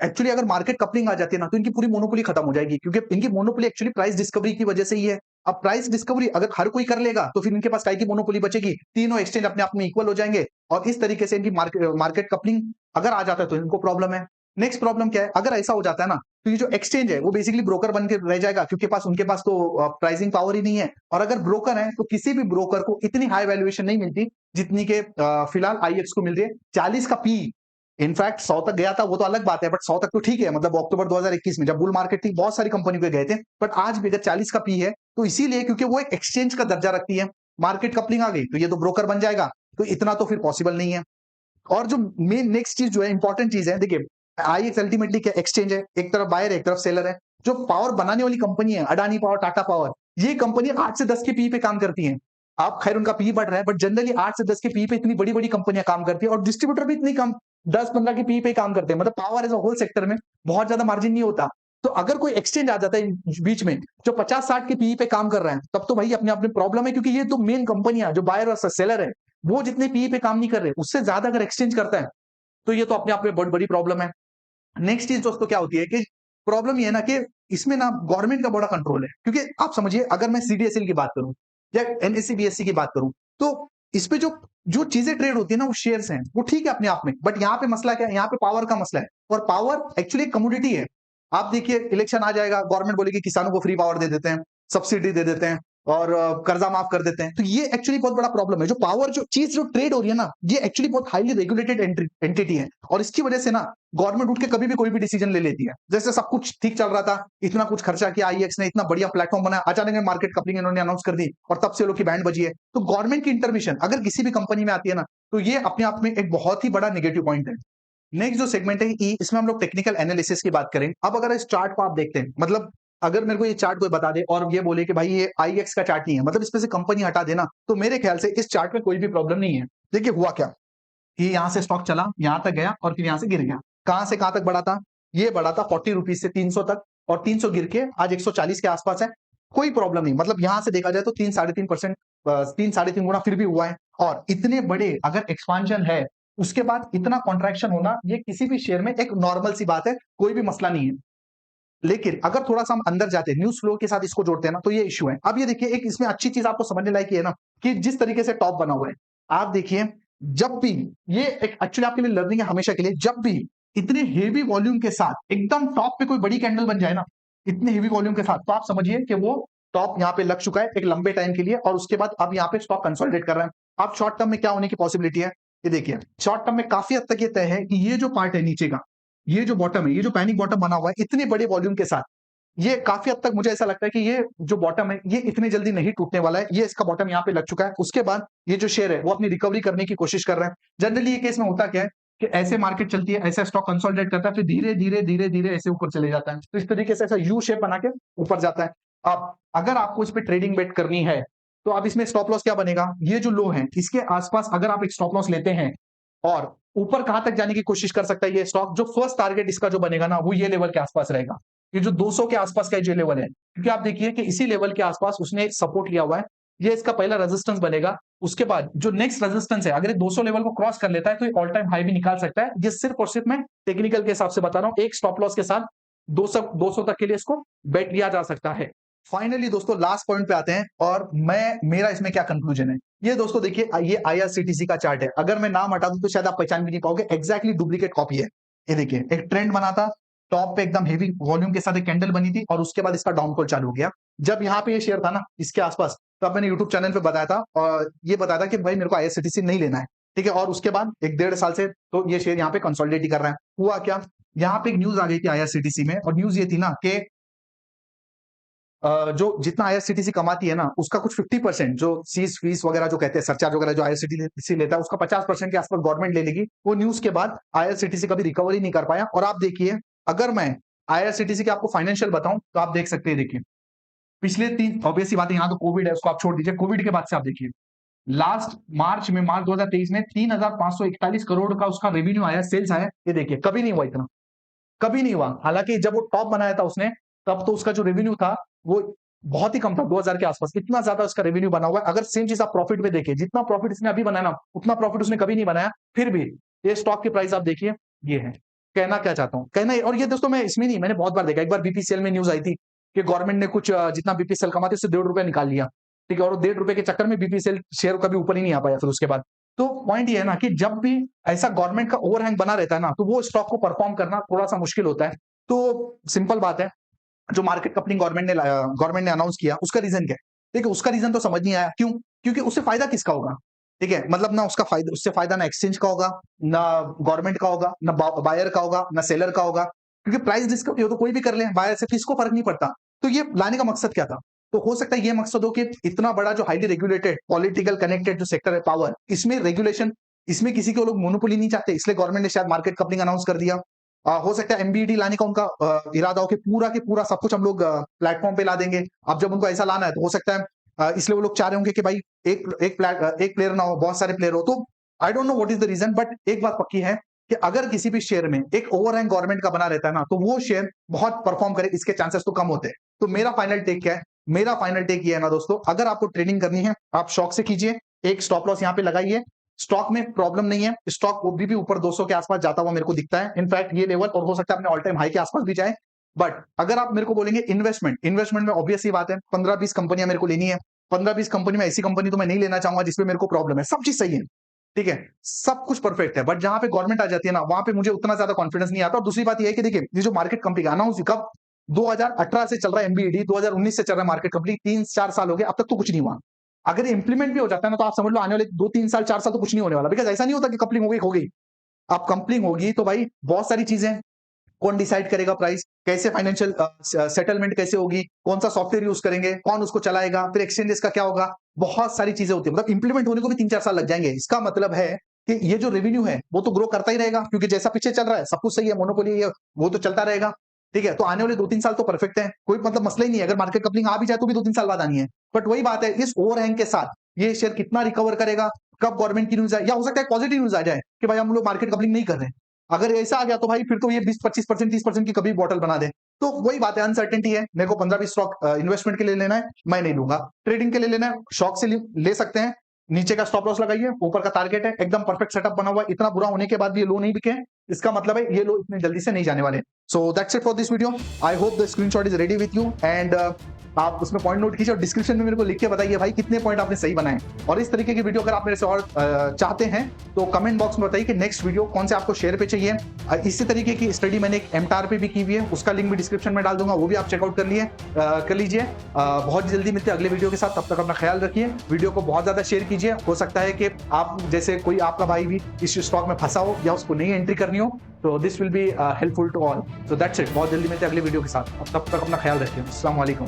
एक्चुअली अगर मार्केट कपलिंग आ जाती है ना तो इनकी पूरी मोनोपोली खत्म हो जाएगी, क्योंकि इनकी मोनोपोली एक्चुअली प्राइस डिस्कवरी की वजह से ही है। अब प्राइस डिस्कवरी अगर हर कोई कर लेगा तो फिर इनके पास काय की मोनोपोली बचेगी, तीनों एक्सचेंज अपने आप में इक्वल हो जाएंगे, और इस तरीके से इनकी मार्केट कपलिंग अगर आ जाता है तो इनको प्रॉब्लम है। नेक्स्ट प्रॉब्लम क्या है, अगर ऐसा हो जाता है ना तो ये जो एक्सचेंज है वो बेसिकली ब्रोकर बन के रह जाएगा, क्योंकि उनके पास तो प्राइसिंग पावर ही नहीं है। और अगर ब्रोकर है तो किसी भी ब्रोकर को इतनी हाई वैल्यूएशन नहीं मिलती जितनी के फिलहाल आईएक्स को मिल रही है। 40 का पी, इनफैक्ट 100 तक गया था वो तो अलग बात है, बट 100 तक तो ठीक है, मतलब अक्टूबर 2021 में जब बुल मार्केट थी बहुत सारी कंपनी के गए थे। बट आज भी अगर 40 का पी है तो इसीलिए क्योंकि वो एक एक्सचेंज का दर्जा रखती है। मार्केट कपलिंग आ गई तो ये तो ब्रोकर बन जाएगा, तो इतना तो फिर पॉसिबल नहीं है। और जो मेन नेक्स्ट चीज जो है इंपॉर्टेंट चीज है, देखिए आईएक्स अल्टीमेटली क्या एक्सचेंज है, एक तरफ बायर है एक तरफ सेलर है। जो पावर बनाने वाली कंपनी है अडानी पावर टाटा पावर, ये कंपनी 8 से 10 के पी पे काम करती है। आप खैर उनका पी बढ़ रहा है, बट जनरली 8 से 10 के पी पे इतनी बड़ी बड़ी कंपनियां काम करती है, और डिस्ट्रीब्यूटर भी इतनी कम 10-15 के पी पे काम करते हैं। मतलब power as a whole sector में बहुत ज्यादा मार्जिन नहीं होता। तो अगर कोई एक्सचेंज आ जाता है बीच में जो 50-60 के पी पे काम कर रहा है, तब तो भाई अपने आप में प्रॉब्लम है, क्योंकि ये तो मेन कंपनियां जो बायर और सेलर है वो जितने पी पे काम नहीं कर रहे उससे ज्यादा अगर एक्सचेंज करता है तो ये तो अपने आप में बहुत बड़ी प्रॉब्लम है। नेक्स्ट चीज दोस्तों क्या होती है कि प्रॉब्लम ये है ना कि इसमें ना गवर्नमेंट का बड़ा कंट्रोल है, क्योंकि आप समझिए अगर मैं सीडीएसएल की बात करूं या एनएससी बीएससी की बात करूं तो इस पे जो जो चीजें ट्रेड होती है ना वो शेयर्स हैं, वो ठीक है अपने आप में, बट यहाँ पे मसला क्या है, यहाँ पे पावर का मसला है। और पावर एक्चुअली कमोडिटी है। आप देखिए इलेक्शन आ जाएगा, गवर्नमेंट बोलेगी किसानों को फ्री पावर दे देते हैं, सब्सिडी दे देते हैं, और कर्जा माफ कर देते हैं। तो ये एक्चुअली बहुत बड़ा प्रॉब्लम है। जो पावर जो चीज जो ट्रेड हो रही है ना, ये एक्चुअली बहुत हाईली रेगुलेटेड एंटिटी है, और इसकी वजह से ना गवर्नमेंट उठ के कभी भी कोई भी डिसीजन ले लेती है। जैसे सब कुछ ठीक चल रहा था, इतना कुछ खर्चा किया आईएक्स ने, इतना बढ़िया प्लेटफॉर्म बनाया, अचानक में मार्केट कपलिंग इन्होंने अनाउंस कर दी और तब से लोग की बैंड बजी है। तो गवर्नमेंट की इंटरवेंशन अगर किसी भी कंपनी में आती है ना, तो ये अपने आप में एक बहुत ही बड़ा नेगेटिव पॉइंट है। नेक्स्ट जो सेगमेंट है ई, इसमें हम लोग टेक्निकल एनालिसिस की बात करें। अब अगर इस चार्ट को आप देखते हैं, मतलब अगर मेरे को ये चार्ट कोई बता दे और ये बोले कि भाई ये आईएक्स का चार्ट नहीं है, मतलब इसमें से कंपनी हटा देना, तो मेरे ख्याल से इस चार्ट में कोई भी प्रॉब्लम नहीं है। देखिए हुआ क्या कि यहाँ से स्टॉक चला, यहाँ तक गया और फिर यहाँ से गिर गया। कहाँ से कहाँ तक बढ़ा था? ये बढ़ा था 40 रुपीज से 300 तक, और 300 गिर के आज 140 के आसपास है। कोई प्रॉब्लम नहीं, मतलब यहाँ से देखा जाए तो 3-3.5%, 3-3.5 गुना फिर भी हुआ है। और इतने बड़े अगर एक्सपांशन है, उसके बाद इतना कॉन्ट्रैक्शन होना, ये किसी भी शेयर में एक नॉर्मल सी बात है, कोई भी मसला नहीं है। लेकिन अगर थोड़ा-सा हम अंदर जाते हैं, न्यूज़ फ्लो के साथ इसको जोड़ते हैं ना, तो ये इश्यू है। अब ये देखिए, एक इसमें अच्छी चीज़ आपको समझने लायक ये है ना, कि जिस तरीके से टॉप बना हुआ है, आप देखिए, जब भी ये एक एक्चुअली आपके लिए लर्निंग है हमेशा के लिए, जब भी इतने हेवी वॉल्यूम के साथ एकदम टॉप पे कोई बड़ी कैंडल बन जाए ना, इतने हेवी वॉल्यूम के साथ, तो आप समझिए कि वो टॉप यहाँ पे लग चुका है एक लंबे टाइम के लिए, और उसके बाद अब यहाँ पे स्टॉक कंसोलिडेट कर रहा है। अब शॉर्ट टर्म में क्या होने की पॉसिबिलिटी है? ये देखिए, शॉर्ट टर्म में काफी हद तक ये तय है कि ये जो पार्ट है नीचे का, ये जो बॉटम है, ये जो पैनिक बॉटम बना हुआ है, इतने बड़े वॉल्यूम के साथ, ये काफ़ी हद तक मुझे ऐसा लगता है कि ये जो बॉटम है, ये इतनी जल्दी नहीं टूटने वाला है। ये इसका बॉटम यहाँ पे लग चुका है। उसके बाद ये जो शेयर है, वो अपनी रिकवरी करने की कोशिश कर रहा है। जनरली ये केस में होता क्या है कि ऐसे मार्केट चलती है, ऐसा स्टॉक कंसोलिडेट करता है, फिर धीरे-धीरे, धीरे-धीरे ऐसे ऊपर चले जाता है। तो इस तरीके से ऐसा यू शेप बना के ऊपर जाता है। अब अगर आपको इस पे ट्रेडिंग बेट करनी है, तो अब इसमें स्टॉप लॉस क्या बनेगा? ये जो लो है, इसके आस-पास अगर आप एक स्टॉप लॉस लेते हैं और ऊपर कहाँ तक जाने की कोशिश कर सकता है ये स्टॉक, जो फर्स्ट टारगेट इसका जो बनेगा ना, वो ये लेवल के आसपास रहेगा। ये जो 200 के आसपास का जो लेवल है, क्योंकि आप देखिए कि इसी लेवल के आसपास उसने सपोर्ट लिया हुआ है। ये इसका पहला रेजिस्टेंस बनेगा। उसके बाद जो नेक्स्ट रेजिस्टेंस है, अगर ये 200 लेवल को क्रॉस कर लेता है, तो ये ऑल टाइम हाई भी निकाल सकता है। ये सिर्फ और सिर्फ मैं टेक्निकल के हिसाब से बता रहा हूँ। एक स्टॉप लॉस के साथ 200 तक के लिए इसको बेट लिया जा सकता है। फाइनली दोस्तों लास्ट पॉइंट पे आते हैं, और मेरा इसमें क्या कंक्लूजन है। ये दोस्तों देखिए, ये आईआरसीटीसी का चार्ट है। अगर मैं नाम हटा दूं तो शायद आप पहचान भी नहीं पाओगे, एग्जैक्टली डुप्लीकेट कॉपी है। ये देखिए, एक ट्रेंड बना था, टॉप पे एकदम हेवी वॉल्यूम के साथ एक कैंडल बनी थी, और उसके बाद इसका डाउनफॉल चालू हो गया। जब यहाँ पे ये शेयर था ना इसके आसपास, तब मैंने यूट्यूब चैनल पे बताया था, और ये बताया था कि भाई मेरे को आईआरसीटीसी नहीं लेना है, ठीक है। और उसके बाद 1-1.5 साल से तो ये शेयर यहाँ पे कंसोलिडेट ही कर रहा है। हुआ क्या, यहाँ पे एक न्यूज आ गई थी आईआरसीटीसी में, और न्यूज ये थी ना कि जो जितना आईआरसीटीसी कमाती है ना, उसका कुछ 50% जो फीस वगैरह जो कहते हैं, सरचार्ज वगैरह जो आईआरसीटीसी लेता है, उसका 50% के आसपास गवर्नमेंट ले लेगी। वो न्यूज के बाद आईआरसीटीसी कभी रिकवरी नहीं कर पाया। और आप देखिए, अगर मैं आईआरसीटीसी के आपको फाइनेंशियल बताऊं, तो आप देख सकते हैं, देखिए पिछले 3, ऑब्वियस सी बात है, यहाँ तो कोविड है, उसको आप छोड़ दीजिए। कोविड के बाद से आप देखिए, लास्ट मार्च 2023 में 3,541 करोड़ का उसका रेवेन्यू आया, सेल्स आया। ये देखिए, कभी नहीं हुआ इतना, कभी नहीं हुआ। हालांकि जब वो टॉप बनाया था उसने, तब तो उसका जो रेवेन्यू था वो बहुत ही कम था, 2000 के आसपास। इतना ज्यादा उसका रेवेन्यू बना हुआ है। अगर सेम चीज आप प्रॉफिट में देखें, जितना प्रॉफिट इसने अभी बनाया ना, उतना प्रॉफिट उसने कभी नहीं बनाया। फिर भी ये स्टॉक की प्राइस आप देखिए, ये है। कहना क्या चाहता हूं, कहना, और ये दोस्तों मैं इसमें नहीं, मैंने बहुत बार देखा। एक बार बीपीसीएल में न्यूज आई थी कि गवर्नमेंट ने कुछ जितना बीपीसीएल कमाते उससे 1.5 रुपए निकाल लिया, ठीक है। और 1.5 रुपए के चक्कर में बीपीसीएल शेयर कभी ऊपर ही नहीं आ पाया फिर उसके बाद। तो पॉइंट ये है ना कि जब भी ऐसा गवर्नमेंट का ओवरहैंग बना रहता है ना, तो वो स्टॉक को परफॉर्म करना थोड़ा सा मुश्किल होता है। तो सिंपल बात है, जो मार्केट कपलिंग गवर्नमेंट ने अनाउंस किया, उसका रीजन क्या है? देखिए, उसका रीजन तो समझ नहीं आया। क्यों? क्योंकि उससे फायदा किसका होगा? ठीक है, मतलब ना उसका फायदा, उससे फायदा ना एक्सचेंज का होगा, ना गवर्नमेंट का होगा, ना बायर का होगा, ना सेलर का होगा। क्योंकि प्राइस डिस्कवरी तो कोई भी कर ले, बायर से किसको फर्क नहीं पड़ता। तो ये लाने का मकसद क्या था? तो हो सकता है ये मकसद हो कि इतना बड़ा जो हाईली रेगुलेटेड पॉलिटिकल कनेक्टेड जो सेक्टर है पावर, इसमें रेगुलेशन, इसमें किसी को लोग मोनोपोली नहीं चाहते, इसलिए गवर्नमेंट ने शायद मार्केट कपलिंग अनाउंस कर दिया। हो सकता है एमबीडी लाने का उनका इरादा हो कि पूरा सब कुछ हम लोग प्लेटफॉर्म पे ला देंगे। अब जब उनको ऐसा लाना है, तो हो सकता है इसलिए वो लोग चाह रहे होंगे कि भाई एक प्लेयर ना हो, बहुत सारे प्लेयर हो। तो I don't know what is the reason, but एक बात पक्की है कि अगर किसी भी शेयर में एक ओवरहैंग गवर्नमेंट का बना रहता है ना, तो वो शेयर बहुत परफॉर्म करे, इसके चांसेस तो कम होते हैं। तो मेरा फाइनल टेक क्या है? मेरा फाइनल टेक ये है ना दोस्तों, अगर आपको ट्रेडिंग करनी है, आप शौक से कीजिए, एक स्टॉप लॉस यहाँ पे लगाइए। स्टॉक में प्रॉब्लम नहीं है, स्टॉक वो भी ऊपर 200 के आसपास जाता हुआ मेरे को दिखता है। इनफैक्ट ये लेवल, और हो सकता है अपने ऑल टाइम हाई के आसपास भी जाए। बट अगर आप मेरे को बोलेंगे इन्वेस्टमेंट में ऑब्वियस ही बात है, 15-20 कंपनियां मेरे को लेनी है। 15-20 कंपनी में ऐसी कंपनी तो मैं नहीं लेना चाहूंगा जिसमें मेरे को प्रॉब्लम है। सब चीज सही है, ठीक है, सब कुछ परफेक्ट है, बट जहां पे गवर्नमेंट आ जाती है ना, वहां पे मुझे उतना ज्यादा कॉन्फिडेंस नहीं आता। और दूसरी बात यह है कि देखिए, ये जो मार्केट कंपनी का अनाउंस कब, 2018 से चल रहा है एमबीडी, 2019 से चल रहा है मार्केट कंपनी, 3-4 साल हो गए, अब तक तो कुछ नहीं हुआ। अगर इंप्लीमेंट भी हो जाता है ना, तो आप समझ लो आने वाले 2-3 साल 4 साल तो कुछ नहीं होने वाला। बिकॉज ऐसा नहीं होता कि कपलिंग हो गई। अब कपलिंग होगी तो भाई बहुत सारी चीजें, कौन डिसाइड करेगा प्राइस, कैसे फाइनेंशियल सेटलमेंट कैसे होगी, कौन सा सॉफ्टवेयर यूज करेंगे, कौन उसको चलाएगा, फिर एक्सचेंजेस का क्या होगा, बहुत सारी चीजें होती है। मतलब इंप्लीमेंट होने को भी 3-4 साल लग जाएंगे। इसका मतलब है कि ये जो रेवेन्यू है वो तो ग्रो करता ही रहेगा, क्योंकि जैसा पीछे चल रहा है सब कुछ सही है, मोनोपोली है, वो तो चलता रहेगा। ठीक है, तो आने वाले 2-3 साल तो परफेक्ट है, कोई मतलब मसला ही नहीं है। अगर मार्केट कपलिंग आ भी जाए तो भी 2-3 साल बाद आनी है। बट वही बात है, इस ओवरहैंग के साथ ये शेयर कितना रिकवर करेगा, कब गवर्नमेंट की न्यूज़ आए, या हो सकता है पॉजिटिव न्यूज़ आ जाए कि भाई हम लोग मार्केट कपलिंग नहीं कर रहे हैं। अगर ऐसा आ गया तो भाई फिर तो ये 20-25%, 30% की कभी बॉटल बना दे। तो वही बात है, अनसर्टेनिटी है। मेरे को 15-20 स्टॉक इन्वेस्टमेंट के लिए लेना है, मैं नहीं लूंगा। ट्रेडिंग के लिए लेना है, शौक से ले सकते हैं। नीचे का स्टॉप लॉस लगाइए, ऊपर का टारगेट है, एकदम परफेक्ट सेटअप बना हुआ है। इतना बुरा होने के बाद भी ये लो नहीं बिके, इसका मतलब है ये लो इतने जल्दी से नहीं जाने वाले। सो that's it for this video. I hope the screenshot is ready with you, and आप उसमें पॉइंट नोट कीजिए और डिस्क्रिप्शन में मेरे को लिख के बताइए भाई कितने पॉइंट आपने सही बनाए। और इस तरीके की वीडियो अगर आप मेरे से और चाहते हैं तो कमेंट बॉक्स में बताइए कि नेक्स्ट वीडियो कौन से आपको शेयर पे चाहिए। इसी तरीके की स्टडी मैंने एक एमटार पे भी की हुई है, उसका लिंक भी डिस्क्रिप्शन में डाल दूंगा, वो भी आप चेकआउट कर लीजिए। बहुत जल्दी मिलते हैं अगले वीडियो के साथ, तब तक अपना ख्याल रखिए। वीडियो को बहुत ज्यादा शेयर कीजिए, हो सकता है कि आप जैसे कोई आपका भाई भी इस स्टॉक में फंसा हो या उसको नई एंट्री करनी हो, तो this will be helpful to all. So that's it, बहुत जल्दी मिलते हैं अगले वीडियो के साथ, तब तक अपना ख्याल रखिए। अस्सलाम वालेकुम।